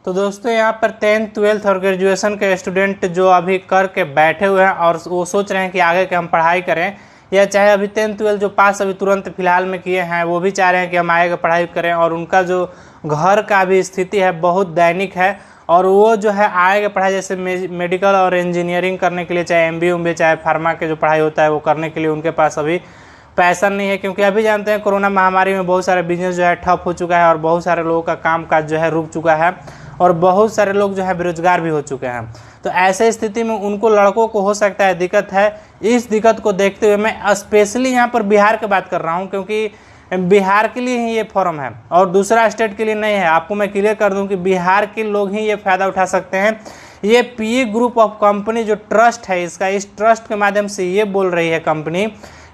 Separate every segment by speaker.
Speaker 1: तो दोस्तों यहाँ पर 10th 12th और ग्रेजुएशन के स्टूडेंट जो अभी करके बैठे हुए हैं और वो सोच रहे हैं कि आगे के हम पढ़ाई करें, या चाहे अभी 10th 12th जो पास अभी तुरंत फिलहाल में किए हैं वो भी चाह रहे हैं कि हम आगे पढ़ाई करें, और उनका जो घर का भी स्थिति है बहुत दैनिक है, और वो जो है आगे पढ़ाई जैसे मेडिकल और इंजीनियरिंग करने के लिए, चाहे MBA चाहे फार्मा के जो पढ़ाई होता है वो करने के लिए उनके पास अभी पैसा नहीं है। क्योंकि अभी जानते हैं कोरोना महामारी में बहुत सारे बिजनेस जो है ठप हो चुका है और बहुत सारे लोगों का काम काज जो है रुक चुका है और बहुत सारे लोग जो है बेरोजगार भी हो चुके हैं। तो ऐसे स्थिति में उनको लड़कों को हो सकता है दिक्कत है। इस दिक्कत को देखते हुए मैं स्पेशली यहाँ पर बिहार की बात कर रहा हूँ, क्योंकि बिहार के लिए ही ये फॉर्म है और दूसरा स्टेट के लिए नहीं है। आपको मैं क्लियर कर दूं कि बिहार के लोग ही ये फ़ायदा उठा सकते हैं। ये PE ग्रुप ऑफ कंपनी जो ट्रस्ट है इसका, इस ट्रस्ट के माध्यम से ये बोल रही है कंपनी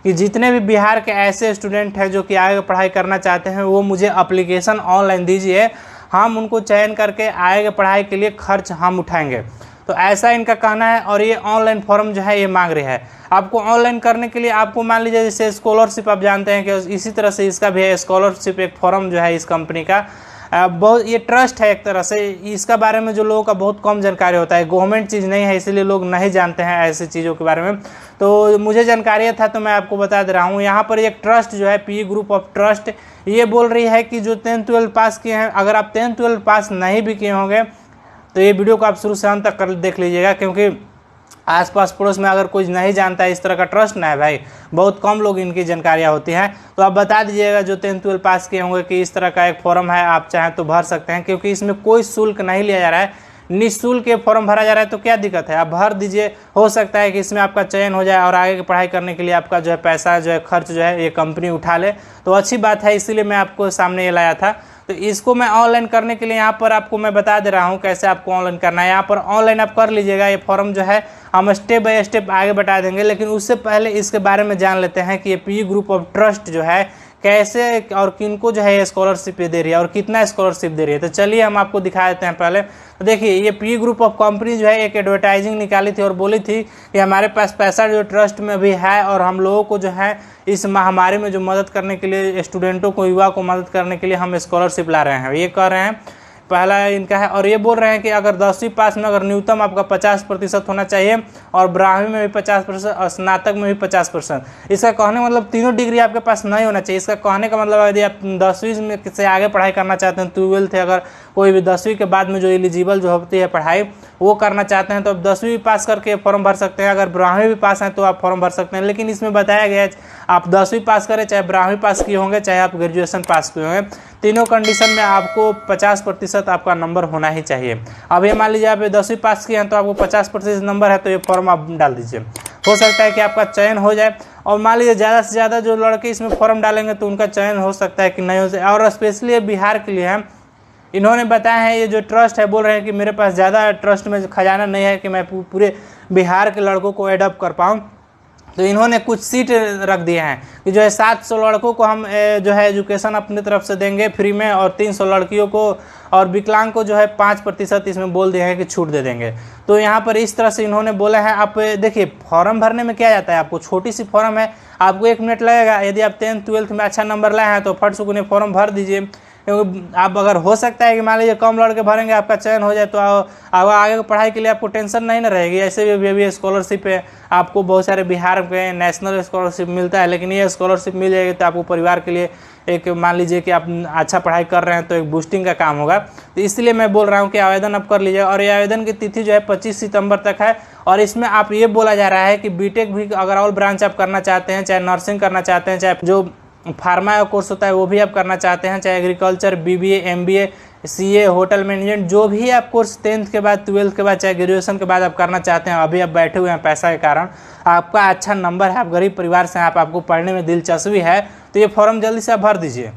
Speaker 1: कि जितने भी बिहार के ऐसे स्टूडेंट हैं जो कि आगे पढ़ाई करना चाहते हैं वो मुझे एप्लीकेशन ऑनलाइन दीजिए, हम उनको चयन करके आगे पढ़ाई के लिए खर्च हम उठाएंगे। तो ऐसा इनका कहना है और ये ऑनलाइन फॉर्म जो है ये मांग रही है। आपको ऑनलाइन करने के लिए आपको मान लीजिए जैसे स्कॉलरशिप आप जानते हैं कि इसी तरह से इसका भी है स्कॉलरशिप, एक फॉर्म जो है इस कंपनी का बहुत, ये ट्रस्ट है एक तरह से। इसका बारे में जो लोगों का बहुत कम जानकारी होता है, गवर्नमेंट चीज़ नहीं है इसलिए लोग नहीं जानते हैं ऐसी चीज़ों के बारे में। तो मुझे जानकारी था तो मैं आपको बता दे रहा हूँ। यहाँ पर एक ट्रस्ट जो है PE ग्रुप ऑफ ट्रस्ट ये बोल रही है कि जो 10th 12th पास किए हैं, अगर आप 10th 12th पास नहीं भी किए होंगे तो ये वीडियो को आप शुरू से अंत तक कर देख लीजिएगा, क्योंकि आसपास पड़ोस में अगर कोई नहीं जानता है इस तरह का ट्रस्ट ना है भाई, बहुत कम लोग इनकी जानकारियाँ होती हैं। तो आप बता दीजिएगा जो 10th 12th पास किए होंगे कि इस तरह का एक फॉर्म है, आप चाहें तो भर सकते हैं, क्योंकि इसमें कोई शुल्क नहीं लिया जा रहा है, निःशुल्क ये फॉर्म भरा जा रहा है। तो क्या दिक्कत है, आप भर दीजिए, हो सकता है कि इसमें आपका चयन हो जाए और आगे की पढ़ाई करने के लिए आपका जो है पैसा जो है खर्च जो है ये कंपनी उठा ले, तो अच्छी बात है, इसीलिए मैं आपको सामने ये लाया था। तो इसको मैं ऑनलाइन करने के लिए यहाँ पर आपको मैं बता दे रहा हूँ कैसे आपको ऑनलाइन करना है। यहाँ पर ऑनलाइन आप कर लीजिएगा, ये फॉर्म जो है हम स्टेप बाय स्टेप आगे बता देंगे, लेकिन उससे पहले इसके बारे में जान लेते हैं कि ये PE ग्रुप ऑफ ट्रस्ट जो है कैसे और किनको जो है ये स्कॉलरशिप दे रही है और कितना स्कॉलरशिप दे रही है। तो चलिए हम आपको दिखा देते हैं पहले। तो देखिए ये PE ग्रुप ऑफ कंपनी जो है एक एडवर्टाइजिंग निकाली थी और बोली थी कि हमारे पास पैसा जो ट्रस्ट में भी है और हम लोगों को जो है इस महामारी में जो मदद करने के लिए, स्टूडेंटों को, युवा को मदद करने के लिए हम स्कॉलरशिप ला रहे हैं, ये कह रहे हैं। पहला इनका है, और ये बोल रहे हैं कि अगर 10वीं पास में अगर न्यूनतम आपका 50% होना चाहिए और 12वीं में भी 50% और स्नातक में भी 50%। इसका कहने का मतलब तीनों डिग्री आपके पास नहीं होना चाहिए। इसका कहने का मतलब यदि आप 10वीं में से आगे पढ़ाई करना चाहते हैं, 12th अगर कोई भी 10वीं के बाद में जो एलिजिबल जो होती है पढ़ाई वो करना चाहते हैं तो आप 10वीं पास करके फॉर्म भर सकते हैं। अगर 12वीं भी पास हैं तो आप फॉर्म भर सकते हैं, लेकिन इसमें बताया गया है आप 10वीं पास करें, चाहे 12वीं पास किए होंगे, चाहे आप ग्रेजुएशन पास किए होंगे, तीनों कंडीशन में आपको 50% आपका नंबर होना ही चाहिए। अब ये मान लीजिए आप 10वीं पास किए हैं तो आपको 50% नंबर है, तो ये फॉर्म आप डाल दीजिए, हो सकता है कि आपका चयन हो जाए। और मान लीजिए ज़्यादा से ज़्यादा जो लड़के इसमें फॉर्म डालेंगे तो उनका चयन हो सकता है कि नहीं हो जाए। और स्पेशली बिहार के लिए है, इन्होंने बताया है ये जो ट्रस्ट है, बोल रहे हैं कि मेरे पास ज़्यादा ट्रस्ट में खजाना नहीं है कि मैं पूरे बिहार के लड़कों को एडॉप्ट कर पाऊँ। तो इन्होंने कुछ सीट रख दिए हैं कि जो है 700 लड़कों को हम जो है एजुकेशन अपनी तरफ से देंगे फ्री में, और 300 लड़कियों को और विकलांग को जो है 5% इसमें बोल दिए हैं कि छूट दे देंगे। तो यहाँ पर इस तरह से इन्होंने बोला है। आप देखिए फॉर्म भरने में क्या जाता है, आपको छोटी सी फॉर्म है, आपको 1 मिनट लगेगा। यदि आप 10th 12th में अच्छा नंबर लाए हैं तो फट से उन्हें फॉर्म भर दीजिए, क्योंकि आप अगर हो सकता है कि मान लीजिए कम लड़के भरेंगे, आपका चयन हो जाए तो आगे की पढ़ाई के लिए आपको टेंशन नहीं ना रहेगी। ऐसे भी स्कॉलरशिप है, आपको बहुत सारे बिहार के नेशनल स्कॉलरशिप मिलता है, लेकिन ये स्कॉलरशिप मिल जाएगी तो आपको परिवार के लिए एक, मान लीजिए कि आप अच्छा पढ़ाई कर रहे हैं तो एक बूस्टिंग का काम होगा। तो इसलिए मैं बोल रहा हूँ कि आवेदन आप कर लीजिए। और ये आवेदन की तिथि जो है 25 सितंबर तक है। और इसमें आप ये बोला जा रहा है कि बीटेक भी अगर ऑल ब्रांच आप करना चाहते हैं, चाहे नर्सिंग करना चाहते हैं, चाहे जो फार्मा का कोर्स होता है वो भी आप करना चाहते हैं, चाहे agriculture, BBA, MBA, CA, hotel management, जो भी आप कोर्स 10th के बाद, 12th के बाद, चाहे ग्रेजुएशन के बाद आप करना चाहते हैं, अभी आप बैठे हुए हैं पैसा के कारण, आपका अच्छा नंबर है, आप गरीब परिवार से हैं, आपको पढ़ने में दिलचस्पी है, तो ये फॉर्म जल्दी से आप भर दीजिए।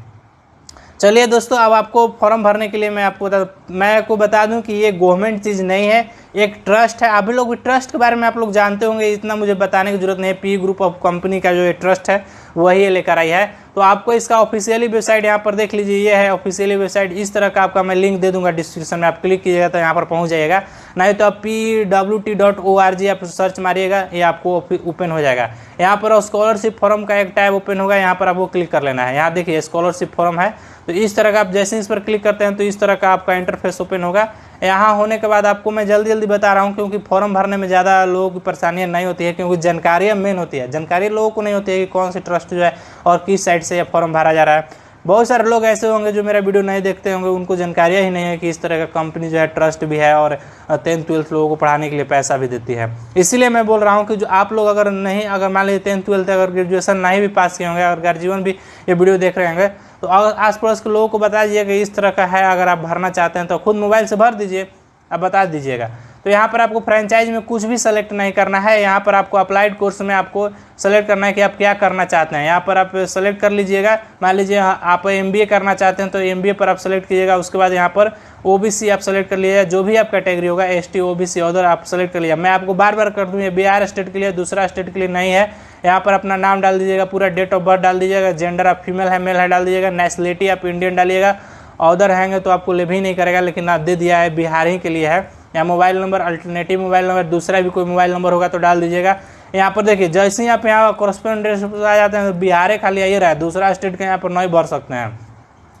Speaker 1: चलिए दोस्तों, अब आपको फॉर्म भरने के लिए मैं आपको बता दूं कि ये गवर्नमेंट चीज़ नहीं है, एक ट्रस्ट है। अभी लोग ट्रस्ट के बारे में आप लोग जानते होंगे, इतना मुझे बताने की जरूरत नहीं है। PE ग्रुप ऑफ कंपनी का जो ये ट्रस्ट है वही ये लेकर आई है। तो आपको इसका ऑफिशियली वेबसाइट यहाँ पर देख लीजिए, ये है ऑफिशियली वेबसाइट। इस तरह का आपका मैं लिंक दे दूंगा डिस्क्रिप्शन में, आप क्लिक कीजिएगा तो यहाँ पर पहुँच जाएगा, नहीं तो आप PWT.org आप सर्च मारिएगा, ये आपको ओपन हो जाएगा। यहाँ पर स्कॉलरशिप फॉर्म का एक टैब ओपन होगा, यहाँ पर आपको क्लिक कर लेना है। यहाँ देखिए स्कॉलरशिप फॉर्म है, तो इस तरह का आप जैसे इस पर क्लिक करते हैं तो इस तरह का आपका इंटरफेस ओपन होगा। यहाँ होने के बाद आपको मैं जल्दी बता रहा हूँ, क्योंकि फॉर्म भरने में ज़्यादा लोगों की परेशानियाँ नहीं होती है, क्योंकि जानकारियाँ मेन होती है। जानकारी लोगों को नहीं होती है कि कौन सी ट्रस्ट जो है और किस साइट से यह फॉर्म भरा जा रहा है। बहुत सारे लोग ऐसे होंगे जो मेरा वीडियो नहीं देखते होंगे, उनको जानकारियाँ ही नहीं है कि इस तरह का कंपनी जो है ट्रस्ट भी है और 10th-12th लोगों को पढ़ाने के लिए पैसा भी देती है। इसीलिए मैं बोल रहा हूँ कि जो आप लोग अगर मान लीजिए 10th-12th अगर ग्रेजुएशन नहीं भी पास किए होंगे, अगर गार्जियन भी ये वीडियो देख रहे होंगे, तो आस पड़ोस के लोगों को बता दीजिए कि इस तरह का है। अगर आप भरना चाहते हैं तो खुद मोबाइल से भर दीजिए, आप बता दीजिएगा। तो यहाँ पर आपको फ्रेंचाइज में कुछ भी सेलेक्ट नहीं करना है। यहाँ पर आपको अप्लाइड कोर्स में आपको सेलेक्ट करना है कि आप क्या करना चाहते हैं। यहाँ पर आप सेलेक्ट कर लीजिएगा। मान लीजिए आप MBA करना चाहते हैं तो MBA पर आप सेलेक्ट कीजिएगा। उसके बाद यहाँ पर OBC आप सेलेक्ट कर लीजिएगा, जो भी आप कैटेगरी होगा ST OBC अदर आप सेलेक्ट कर लीजिए। मैं आपको बार बार कर दूँ, ये बिहार स्टेट के लिए, दूसरा स्टेट के लिए नहीं है। यहाँ पर अपना नाम डाल दीजिएगा, पूरा डेट ऑफ बर्थ डाल दीजिएगा, जेंडर आप फीमेल है मेल है डाल दीजिएगा, नेशनलिटी आप इंडियन डालिएगा। अदर हैंगे तो आपको ले भी नहीं करेगा, लेकिन आप दे दिया है बिहार ही के लिए है। या mobile number alternative mobile number दूसरा भी कोई मोबाइल नंबर होगा तो डाल दीजिएगा। यहाँ पर देखिए जैसे ही आप यहाँ कॉरेस्पोंडेंस आ जाते हैं तो बिहार खाली आइए रहा है, दूसरा स्टेट के यहाँ पर नहीं भर सकते हैं।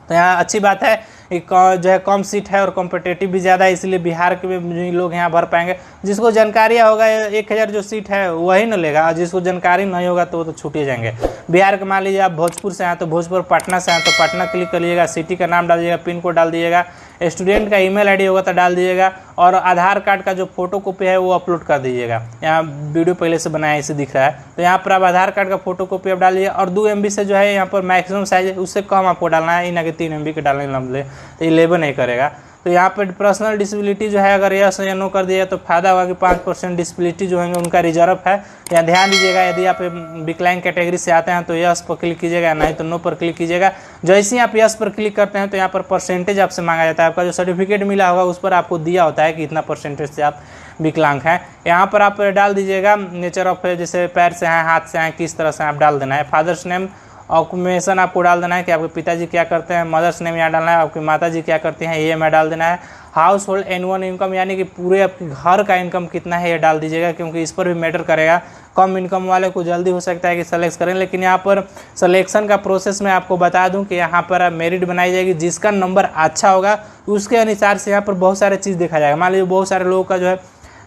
Speaker 1: तो यहाँ अच्छी बात है जो है कम सीट है और कॉम्पिटेटिव भी ज़्यादा है, इसलिए बिहार के भी लोग यहाँ भर पाएंगे। जिसको जानकारी होगा 1000 जो सीट है वही न लेगा, जिसको जानकारी नहीं होगा तो वो तो छूट ही जाएंगे। बिहार के मान लीजिए आप भोजपुर से हैं तो भोजपुर, पटना से हैं तो पटना क्लिक कर लीजिएगा, सिटी का नाम डाल दीजिएगा, पिन कोड डाल दीजिएगा, स्टूडेंट का ईमेल ID होगा तो डाल दीजिएगा, और आधार कार्ड का जो फोटो कॉपी है वो अपलोड कर दीजिएगा। यहाँ वीडियो पहले से बनाया इसे दिख रहा है, तो यहाँ पर आप आधार कार्ड का फोटो कॉपी आप डाल दीजिए। और 2 MB से जो है यहाँ पर मैक्सिमम साइज है, उससे कम आपको डालना है, इना के 3 MB के डालने लगे तो 11 नहीं करेगा। तो यहाँ पर पर्सनल डिसेबिलिटी जो है अगर यस या नो कर दिया तो फायदा होगा कि 5% डिसेबिलिटी जो होंगे उनका रिजर्व है। यहाँ ध्यान दीजिएगा, यदि आप विकलांग कैटेगरी से आते हैं तो यस पर क्लिक कीजिएगा, नहीं तो नो पर क्लिक कीजिएगा। जैसे ही आप यस पर क्लिक करते हैं तो यहाँ पर परसेंटेज आपसे मांगा जाता है। आपका जो सर्टिफिकेट मिला होगा उस पर आपको दिया होता है कि इतना परसेंटेज से आप विकलांग हैं। यहाँ पर आप डाल दीजिएगा नेचर ऑफ, जैसे पैर से हैं, हाथ से हैं, किस तरह से आप डाल देना है। फादर्स नेम, ऑक्यूपेशन आपको डाल देना है कि आपके पिताजी क्या करते हैं। मदर्स नेम यहाँ डालना है, आपकी माताजी क्या करती हैं ये मैं डाल देना है। हाउस होल्ड एनुअल इनकम यानी कि पूरे आपके घर का इनकम कितना है ये डाल दीजिएगा, क्योंकि इस पर भी मैटर करेगा। कम इनकम वाले को जल्दी हो सकता है कि सेलेक्ट करें, लेकिन यहाँ पर सिलेक्शन का प्रोसेस मैं आपको बता दूं कि यहाँ पर मेरिट बनाई जाएगी। जिसका नंबर अच्छा होगा उसके अनुसार से यहाँ पर बहुत सारे चीज़ देखा जाएगा। मान लीजिए बहुत सारे लोगों का जो है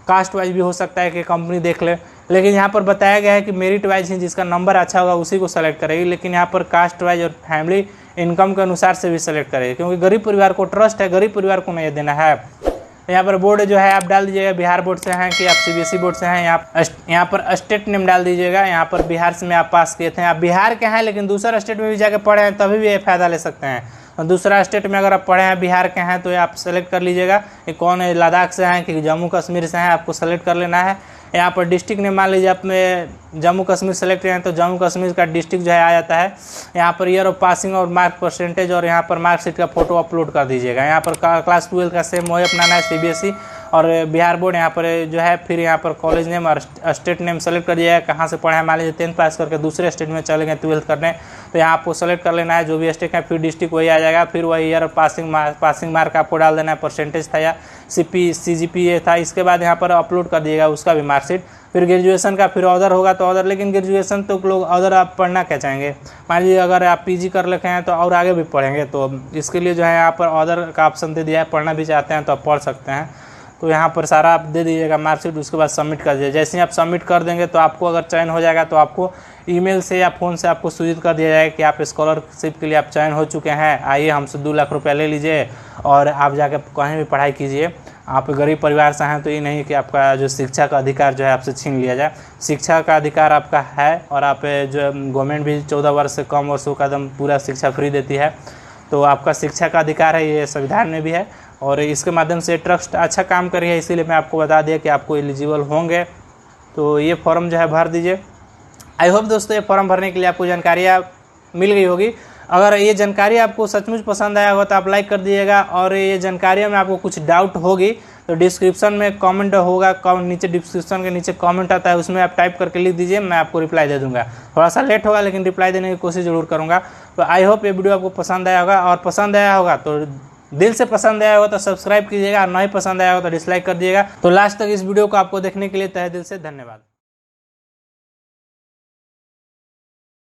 Speaker 1: कास्ट वाइज भी हो सकता है कि कंपनी देख ले, लेकिन यहाँ पर बताया गया है कि मेरिट वाइज ही जिसका नंबर अच्छा होगा उसी को सेलेक्ट करेगी। लेकिन यहाँ पर कास्ट वाइज और फैमिली इनकम के अनुसार से भी सेलेक्ट करेगी, क्योंकि गरीब परिवार को ट्रस्ट है, गरीब परिवार को नहीं देना है। यहाँ पर बोर्ड जो है आप डाल दीजिएगा, बिहार बोर्ड से हैं कि आप CBSE बोर्ड से हैं। यहाँ पर स्टेट नेम डाल दीजिएगा, यहाँ पर बिहार से में आप पास किए थे, आप बिहार के हैं लेकिन दूसरा स्टेट में भी जाकर पढ़े हैं तभी भी ये फ़ायदा ले सकते हैं। दूसरा स्टेट में अगर आप पढ़े हैं बिहार के हैं तो आप सेलेक्ट कर लीजिएगा कि कौन है, लद्दाख से हैं कि जम्मू कश्मीर से हैं, आपको सेलेक्ट कर लेना है। यहाँ पर डिस्ट्रिक्ट ने मान लीजिए आप में जम्मू कश्मीर सेलेक्ट हैं तो जम्मू कश्मीर का डिस्ट्रिक्ट जो है आ जाता है। यहाँ पर ईयर ऑफ पासिंग और मार्क परसेंटेज और यहाँ पर मार्कशीट का फोटो अपलोड कर दीजिएगा। यहाँ पर क्लास 12 का सेम वही अपनाना है, CBSE और बिहार बोर्ड। यहाँ पर जो है फिर यहाँ पर कॉलेज नेम और स्टेट नेम सेलेक्ट कर दिया है, कहाँ से पढ़े हैं। मान लीजिए 10th पास करके दूसरे स्टेट में चले गए 12th करने, तो यहाँ आपको सेलेक्ट कर लेना है जो भी स्टेट है, फिर डिस्ट्रिक्ट वही आ जाएगा। फिर वही ईयर पासिंग मार्क आपको डाल देना है, परसेंटेज था या CGPA था। इसके बाद यहाँ पर अपलोड कर दिएगा उसका भी मार्कशीट। फिर ग्रेजुएशन का फिर अदर होगा तो अदर, लेकिन ग्रेजुएशन तो लोग अदर आप पढ़ना क्या चाहेंगे। मान लीजिए अगर आप PG कर रखे हैं तो और आगे भी पढ़ेंगे, तो इसके लिए जो है यहाँ पर अदर का ऑप्शन दे दिया है। पढ़ना भी चाहते हैं तो आप पढ़ सकते हैं। तो यहाँ पर सारा आप दे दीजिएगा मार्कशीट, उसके बाद सबमिट कर दीजिए। जैसे ही आप सबमिट कर देंगे तो आपको अगर चयन हो जाएगा तो आपको ईमेल से या फ़ोन से आपको सूचित कर दिया जाएगा कि आप स्कॉलरशिप के लिए आप चयन हो चुके हैं, आइए हमसे 2 लाख रुपया ले लीजिए और आप जाकर कहीं भी पढ़ाई कीजिए। आप गरीब परिवार से हैं तो ये नहीं कि आपका जो शिक्षा का अधिकार जो है आपसे छीन लिया जाए। शिक्षा का अधिकार आपका है और आप जो गवर्नमेंट भी 14 वर्ष से कम वर्षों का एकदम पूरा शिक्षा फ्री देती है, तो आपका शिक्षा का अधिकार है, ये संविधान में भी है। और इसके माध्यम से ट्रस्ट अच्छा काम कर रही है, इसीलिए मैं आपको बता दिया कि आपको एलिजिबल होंगे। तो ये फॉर्म जो है भर दीजिए। आई होप दोस्तों ये फॉर्म भरने के लिए आपको जानकारियाँ मिल गई होगी। अगर ये जानकारी आपको सचमुच पसंद आया होगा तो आप लाइक कर दीजिएगा, और ये जानकारियों में आपको कुछ डाउट होगी तो डिस्क्रिप्शन में कमेंट होगा, नीचे डिस्क्रिप्शन के नीचे कमेंट आता है, उसमें आप टाइप करके लिख दीजिए, मैं आपको रिप्लाई दे दूंगा। थोड़ा सा लेट होगा लेकिन रिप्लाई देने की कोशिश ज़रूर करूँगा। तो आई होप ये वीडियो आपको पसंद आया होगा, और पसंद आया होगा तो दिल से पसंद आया होगा तो सब्सक्राइब कीजिएगा, और नहीं पसंद आया होगा तो डिसलाइक कर दिएगा। तो लास्ट तक इस वीडियो को आपको देखने के लिए तहे दिल से धन्यवाद।